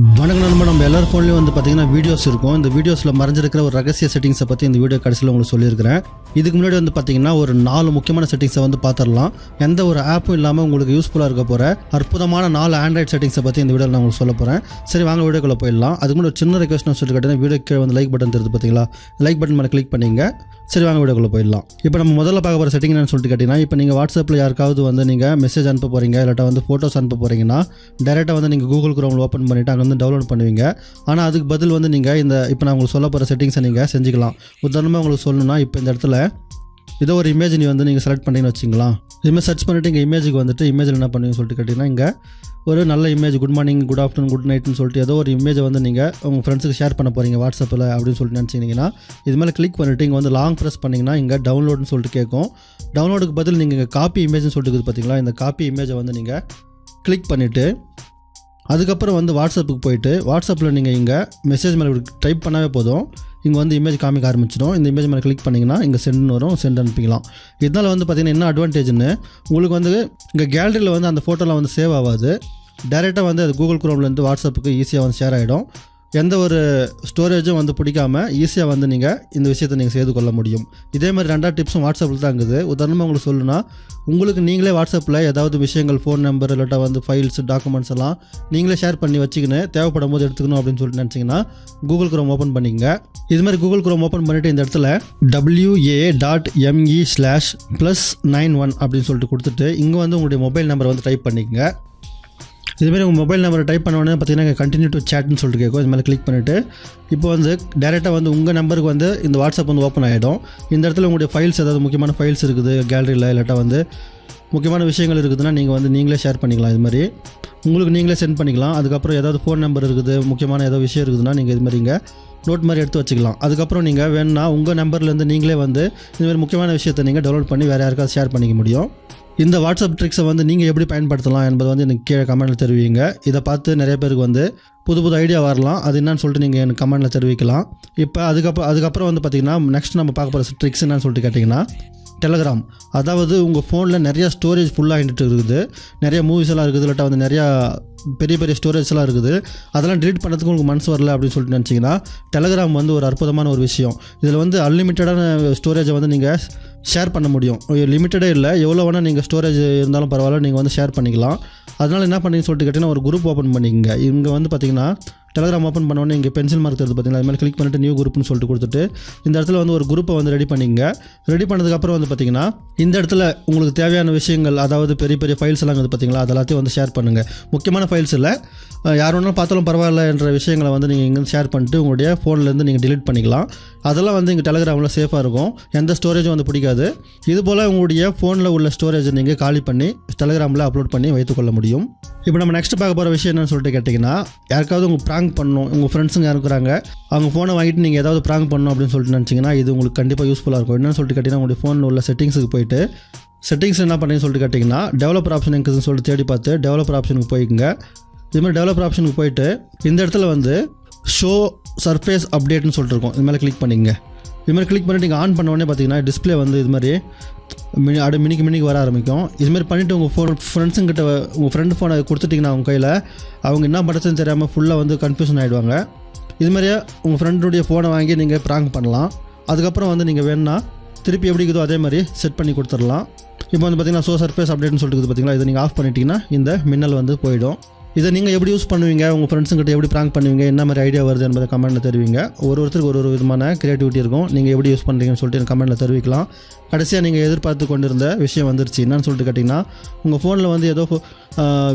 வணக்கம் நண்பா. நம்ம எல்லார் ஃபோன்லேயும் வந்து பார்த்தீங்கன்னா வீடியோஸ் இருக்கும். இந்த வீடியோஸில் மறைஞ்சிருக்கிற ஒரு ரகசிய செட்டிங்ஸை பற்றி இந்த வீடியோ கடைசியில் உங்களுக்கு சொல்லியிருக்கிறேன். இதுக்கு முன்னாடி வந்து பார்த்தீங்கன்னா ஒரு 4 முக்கியமான செட்டிங்ஸை வந்து பார்த்துடலாம். எந்த ஒரு ஆப்பும் இல்லாமல் உங்களுக்கு யூஸ்ஃபுல்லாக இருக்க போகிற அற்புதமான 4 ஆண்ட்ராய்ட் செட்டிங்ஸை பற்றி இந்த வீடியோவில் நான் உங்களுக்கு சொல்ல போகிறேன். சரி, வாங்க வீடியோக்குள்ளே போயிடலாம். அதுக்கு முன்னாடி ஒரு சின்ன ரெக்வஸ்ட் சொல்லிட்டு கேட்டீங்கன்னா வீடியோ கீழே வந்து லைக் பட்டன் தெரியுது பார்த்தீங்களா, லைக் பட்டன் மேலே கிளிக் பண்ணிங்க. சரி, வாங்க வீடியோக்குள்ளே போயிடலாம். இப்போ நம்ம முதல்ல பார்க்க போகிற செட்டிங் என்னன்னு சொல்லிட்டு கேட்டிங்கன்னா, இப்போ நீங்கள் வாட்ஸ்அப்பில் யாருக்காவது வந்து நீங்கள் மெசேஜ் அனுப்ப போகிறீங்க, இல்லாட்டா வந்து ஃபோட்டோஸ் அனுப்ப போகிறீங்கன்னா டேரெக்டாக வந்து நீங்கள் கூகுள் குரோமில் ஓப்பன் பண்ணிவிட்டு அங்கே வந்து டவுன்லோட் பண்ணுவீங்க. ஆனால் அதுக்கு பதில் வந்து நீங்கள் இப்போ நான் உங்களுக்கு சொல்ல போகிற செட்டிங்ஸை நீங்கள் செஞ்சுக்கலாம். உதாரணமாக உங்களுக்கு சொல்லணும்னா, இப்போ இந்த இடத்துல ஏதோ ஒரு இமேஜ் நீங்கள் செலக்ட் பண்ணிங்கன்னு வச்சிங்களா. இதுமாதிரி சர்ச் பண்ணிவிட்டு இங்கே இமேஜுக்கு வந்துட்டு இமேஜில் என்ன பண்ணுவீங்கன்னு சொல்லிட்டு கேட்டிங்கன்னா, இங்கே ஒரு நல்ல image good morning, good afternoon, good நைட்னு சொல்லிட்டு ஏதோ ஒரு இமேஜை வந்து நீங்கள் உங்கள் ஃப்ரெண்ட்ஸுக்கு ஷேர் பண்ண போகிறீங்க வாட்ஸ்அப்பில் அப்படின்னு சொல்லிட்டு நினச்சிங்கன்னா, இது மேலே கிளிக் பண்ணிவிட்டு இங்கே வந்து லாங் ப்ரெஸ் பண்ணிங்கன்னா இங்கே டவுன்லோடுன்னு சொல்லிட்டு கேட்கும். டவுன்லோடுக்கு பதில் நீங்கள் இங்கே காப்பி இமேஜ்னு சொல்லிட்டு இருக்குது பார்த்தீங்களா, இந்த காப்பி இமேஜை வந்து நீங்கள் கிளிக் பண்ணிவிட்டு அதுக்கப்புறம் வந்து வாட்ஸ்அப்புக்கு போயிட்டு வாட்ஸ்அப்பில் நீங்கள் இங்கே மெசேஜ் மேலே டைப் பண்ணாவே போதும், இங்கே வந்து இமேஜ் காமிக்க ஆரம்பிச்சிடும். இந்த இமேஜ் மேலே கிளிக் பண்ணிங்கன்னா இங்கே சென்ட்னு வரும், சென்ட் அனுப்பிக்கலாம். இதனால் வந்து பார்த்திங்கன்னா என்ன அட்வான்டேஜ்னு, உங்களுக்கு வந்து இங்கே கேலரியில் வந்து அந்த ஃபோட்டோலாம் வந்து சேவ் ஆகாது. டைரெக்டாக வந்து அது கூகுள் குரோம்லேருந்து வாட்ஸ்அப்புக்கு ஈஸியாக வந்து ஷேர் ஆகிடும். எந்த ஒரு ஸ்டோரேஜும் வந்து பிடிக்காமல் ஈஸியாக வந்து நீங்கள் இந்த விஷயத்தை நீங்கள் செய்து கொள்ள முடியும். இதே மாதிரி 2 டிப்ஸும் வாட்ஸ்அப்பில் தான் இருக்குது. உதாரணமாக உங்களுக்கு சொல்லணும்னா, உங்களுக்கு நீங்களே வாட்ஸ்அப்பில் ஏதாவது விஷயங்கள், ஃபோன் நம்பர் இல்லாட்டா வந்து ஃபைல்ஸ், டாக்குமெண்ட்ஸ் எல்லாம் நீங்களே ஷேர் பண்ணி வச்சுக்கின்னு தேவைப்படும் போது எடுத்துக்கணும் அப்படின்னு சொல்லிட்டு நினச்சிங்கன்னா கூகுள் குரோம் ஓப்பன் பண்ணிக்கங்க. இதுமாதிரி கூகுள் குரோம் ஓப்பன் பண்ணிவிட்டு இந்த இடத்துல wa.me/+91 அப்படின்னு சொல்லிட்டு கொடுத்துட்டு இங்கே வந்து உங்களுடைய மொபைல் நம்பரை வந்து டைப் பண்ணிக்கங்க. இதுமாதிரி உங்கள் மொபைல் நம்பரை டைப் பண்ண உடனே பார்த்தீங்கன்னா கண்டினியூ டு சேட்னு சொல்லிட்டு கேட்கும். இது மேலே கிளிக் பண்ணிவிட்டு இப்போ வந்து டேரெக்டாக வந்து உங்கள் நம்பருக்கு வந்து இந்த வாட்ஸ்அப் வந்து ஓப்பன் ஆகிடும். இந்த இடத்துல உங்களுடைய ஃபைல்ஸ், ஏதாவது முக்கியமான ஃபைல்ஸ் இருக்குது கேலரியில், இல்லாட்டா வந்து முக்கியமான விஷயங்கள் இருக்குதுன்னா நீங்கள் வந்து நீங்களே ஷேர் பண்ணிக்கலாம். இது மாதிரி உங்களுக்கு நீங்களே சென்ட் பண்ணிக்கலாம். அதுக்கப்புறம் ஏதாவது ஃபோன் நம்பர் இருக்குது, முக்கியமான ஏதாவது விஷயம் இருக்குதுன்னா நீங்கள் இது மாதிரி இங்கே நோட் மாதிரி எடுத்து வச்சுக்கலாம். அதுக்கப்புறம் நீங்கள் வேணுன்னா உங்கள் நம்பர்லேருந்து நீங்களே வந்து இதுமாதிரி முக்கியமான விஷயத்தை நீங்கள் டவுன்லோட் பண்ணி வேறு யாருக்காவது ஷேர் பண்ணிக்க முடியும். இந்த வாட்ஸ்அப் ட்ரிக்ஸை வந்து நீங்கள் எப்படி பயன்படுத்தலாம் என்பதை வந்து எனக்கு கீழே கமெண்ட்டில் தெரிவிங்க. இதை பார்த்து நிறைய பேருக்கு வந்து புது ஐடியா வரலாம். அது என்னன்னு சொல்லிட்டு நீங்கள் எனக்கு கமெண்ட்டில் தெரிவிக்கலாம். இப்போ அதுக்கப்புறம் வந்து பார்த்திங்கன்னா நெக்ஸ்ட் நம்ம பார்க்க போகிற ட்ரிக்ஸ் என்னன்னு சொல்லிட்டு கேட்டிங்கன்னா, டெலகிராம். அதாவது உங்கள் ஃபோனில் நிறையா ஸ்டோரேஜ் ஃபுல்லாகிட்டு இருக்குது, நிறைய மூவிஸ் எல்லாம் இருக்குது, இல்லாட்டா வந்து நிறையா பெரிய ஸ்டோரேஜ் எல்லாம் இருக்குது. அதெல்லாம் டிலீட் பண்ணுறதுக்கு உங்களுக்கு மனசு வரல அப்படின்னு சொல்லிட்டு நினச்சிங்கன்னா டெலகிராம் வந்து ஒரு அற்புதமான ஒரு விஷயம். இதில் வந்து அன்லிமிட்டடான ஸ்டோரேஜை வந்து நீங்கள் ஷேர் பண்ண முடியும். லிமிட்டடே இல்லை, எவ்வளோ வேணால் நீங்கள் ஸ்டோரேஜ் இருந்தாலும் பரவாயில்ல, நீங்கள் வந்து ஷேர் பண்ணிக்கலாம். அதனால் என்ன பண்ணிங்கன்னு சொல்லிட்டு கேட்டிங்கன்னா, ஒரு குரூப் ஓப்பன் பண்ணிக்கங்க. இங்கே வந்து பார்த்திங்கன்னா டெலகிராம் ஓப்பன் பண்ணோன்னே இங்கே பென்சில் மார்க் தருது பார்த்தீங்களா, அது மாதிரி கிளிக் பண்ணிட்டு நியூ குரூப்னு சொல்லிட்டு கொடுத்துட்டு இந்த இடத்துல வந்து ஒரு குரூப்பை வந்து ரெடி பண்ணிங்க. ரெடி பண்ணதுக்கப்புறம் வந்து பார்த்திங்கன்னா இந்த இடத்துல உங்களுக்கு தேவையான விஷயங்கள், அதாவது பெரிய ஃபைல்ஸ் எல்லாம் இருக்குது பார்த்தீங்களா, அது எல்லாத்தையும் வந்து ஷேர் பண்ணுங்கள். முக்கியமான ஃபைல்ஸ் இல்லை, யார் வேணாலும் பார்த்தாலும் பரவாயில்ல என்ற விஷயங்களை வந்து நீங்கள் இங்கே ஷேர் பண்ணிட்டு உங்களுடைய ஃபோன்லேருந்து நீங்கள் டிலீட் பண்ணிக்கலாம். அதெல்லாம் வந்து இங்கே டெலகிராமில் சேஃபாக இருக்கும், எந்த ஸ்டோரேஜும் வந்து பிடிக்காது. இதுபோல் உங்களுடைய ஃபோனில் உள்ள ஸ்டோரேஜை நீங்கள் காலி பண்ணி டெலகிராமில் அப்லோட் பண்ணி வைத்துக்கொள்ள முடியும். இப்போ நம்ம நெக்ஸ்ட் பார்க்க போகிற விஷயம் என்னன்னு சொல்லிட்டு கேட்டிங்கன்னா, யாருக்காவது உங்கள் ப்ராங்க் பண்ணணும், உங்கள் ஃப்ரெண்ட்ஸுங்க இருக்கிறாங்க, அவங்க ஃபோனை வாங்கிட்டு நீங்கள் ஏதாவது ப்ராங்க் பண்ணணும் அப்படின்னு சொல்லிட்டு நினச்சிங்கன்னா இது உங்களுக்கு கண்டிப்பாக யூஸ்ஃபுல்லாக இருக்கும். என்னன்னு சொல்லிட்டு கேட்டிங்கன்னா, உங்களுடைய ஃபோனில் உள்ள செட்டிங்ஸுக்கு போயிட்டு செட்டிங்ஸ் என்ன பண்ணுன்னு சொல்லிட்டு கேட்டிங்கன்னா, டெவலப்பர் ஆப்ஷன் இருக்குதுன்னு சொல்லிட்டு தேடி பார்த்து டெவலப்பர் ஆப்ஷனுக்கு போய்க்குங்க. இதுமாதிரி டெவலப்பர் ஆப்ஷனுக்கு போயிட்டு இந்த இடத்துல வந்து ஷோ சர்ஃபேஸ் அப்டேட்னு சொல்லிட்டு இருக்கும், இது மேலே கிளிக் பண்ணிங்க. இது மாதிரி கிளிக் பண்ணிட்டு நீங்கள் ஆன் பண்ண உடனே பார்த்தீங்கன்னா டிஸ்பிளே வந்து இது மாதிரி மினிக்கு வர ஆரம்பிக்கும். இதுமாதிரி பண்ணிவிட்டு உங்கள் ஃப்ரெண்ட்ஸுங்கிட்ட உங்கள் ஃப்ரெண்டு ஃபோனை கொடுத்துட்டிங்கன்னா அவங்க கையில், அவங்க என்ன பண்ணுறதுன்னு தெரியாமல் ஃபுல்லாக வந்து கன்ஃபியூஷன் ஆகிடுவாங்க. இது மாதிரியே உங்கள் ஃப்ரெண்டுடைய ஃபோனை வாங்கி நீங்கள் ப்ராங்க் பண்ணலாம். அதுக்கப்புறம் வந்து நீங்கள் வேணுன்னா திருப்பி எப்படி இருக்குதோ அதே மாதிரி செட் பண்ணி கொடுத்துடலாம். இப்போ வந்து பார்த்திங்கன்னா ஷோ சர்ஃபேஸ் அப்டேட்னு சொல்லிட்டு பார்த்தீங்களா, இதை நீங்கள் ஆஃப் பண்ணிட்டீங்கன்னா இந்த மின்னல் வந்து போயிடும். இதை நீங்கள் எப்படி யூஸ் பண்ணுவீங்க, உங்கள் ஃப்ரெண்ட்ஸுங்கிட்ட எப்படி ப்ராங்க் பண்ணுவீங்க, என்ன மாதிரி ஐடியா வருது என்பதை கமெண்ட்டில் தெரிவிங்க. ஒருத்தருக்கு ஒரு விதமான க்ரியேட்டிவிட்டி இருக்கும். நீங்கள் எப்படி யூஸ் பண்ணுறீங்கன்னு சொல்லிட்டு எனக்கு கமெண்ட்டில் தெரிவிக்கலாம். கடைசியாக நீங்கள் எதிர்பார்த்து கொண்டிருந்த விஷயம் வந்துருச்சு. என்னன்னு சொல்லிட்டு கேட்டிங்கன்னா, உங்கள் ஃபோனில் வந்து ஏதோ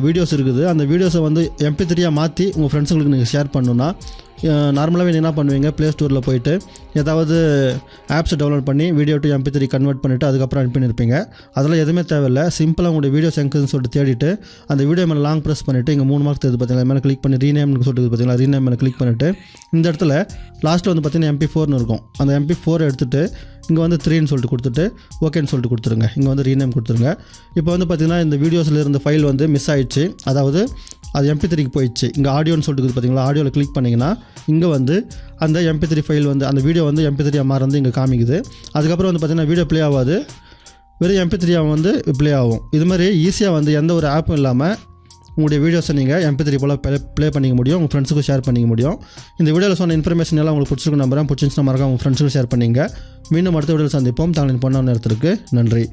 வீடியோஸ் இருக்குது, அந்த வீடியோஸை வந்து MP3 மாற்றி உங்கள் ஃப்ரெண்ட்ஸுங்களுக்கு நீங்கள் ஷேர் பண்ணணுன்னா நார்மலாகவே நீங்கள் என்ன பண்ணுவீங்க, ப்ளே ஸ்டோரில் போயிட்டு ஏதாவது ஆப்ஸை டவுன்லோட் பண்ணி வீடியோ டு MP3 கன்வெர்ட் பண்ணிவிட்டு அதுக்கப்புறம் அனுப்பினிருப்பீங்க. அதெல்லாம் எதுவுமே தேவையில்லை. சிம்பிளாக உங்களுடைய வீடியோஸ் எங்குதுன்னு சொல்லிட்டு தேடிட்டு அந்த வீடியோ மேலே லாங் ப்ரெஸ் பண்ணிவிட்டு இங்கே 3 மார்க் தெரியுது பார்த்தீங்களா, மேலே கிளிக் பண்ணி ரீநேம்னு சொல்லிட்டு பார்த்தீங்களா, ரீநேம் மேலே கிளிக் பண்ணிவிட்டு இந்த இடத்துல லாஸ்ட்டில் வந்து பார்த்தீங்கன்னா MP4ன்னு இருக்கும், அந்த MP4 எடுத்துகிட்டு இங்கே வந்து 3ன்னு சொல்லிட்டு கொடுத்துட்டு ஓகேன்னு சொல்லிட்டு கொடுத்துருங்க. இங்கே வந்து ரீநேம் கொடுத்துருங்க. இப்போ வந்து பார்த்திங்கன்னா இந்த வீடியோஸில் இருந்த ஃபைல் வந்து மிஸ் ஆகிடுச்சு, அதாவது அது MP3க்கு போயிடுச்சு. இங்கே ஆடியோன்னு சொல்லிட்டு பார்த்தீங்களா, ஆடியோவில் கிளிக் பண்ணிங்கன்னா இங்கே வந்து அந்த MP3 ஃபைல் வந்து அந்த வீடியோ வந்து MP3 மாறந்து இங்கே காமிக்குது. அதுக்கப்புறம் வந்து பார்த்திங்கன்னா வீடியோ ப்ளே ஆகாது, வெறும் MP3 வந்து ப்ளே ஆகும். இது மாதிரி ஈஸியாக வந்து எந்த ஒரு ஆப்பும் இல்லாமல் உங்களுடைய வீடியோஸை நீங்கள் MP3 போல் ப்ளே பண்ணிக்க முடியும், உங்கள் ஃப்ரெண்ட்ஸுக்கும் ஷேர் பண்ணிக்க முடியும். இந்த வீடியோவில் சொன்ன இன்ஃபர்மேஷன் எல்லாம் உங்களுக்கு பிடிச்சிருக்கு நம்புறேன். பிடிச்சிருந்துச்சுன்னா மறக்காம உங்கள் ஃப்ரெண்ட்ஸுக்கும் ஷேர் பண்ணிங்க. மீண்டும் அடுத்த வீடியோவில் சந்திப்போம். தங்களின் பொண்ணான நேரத்திற்கு நன்றி.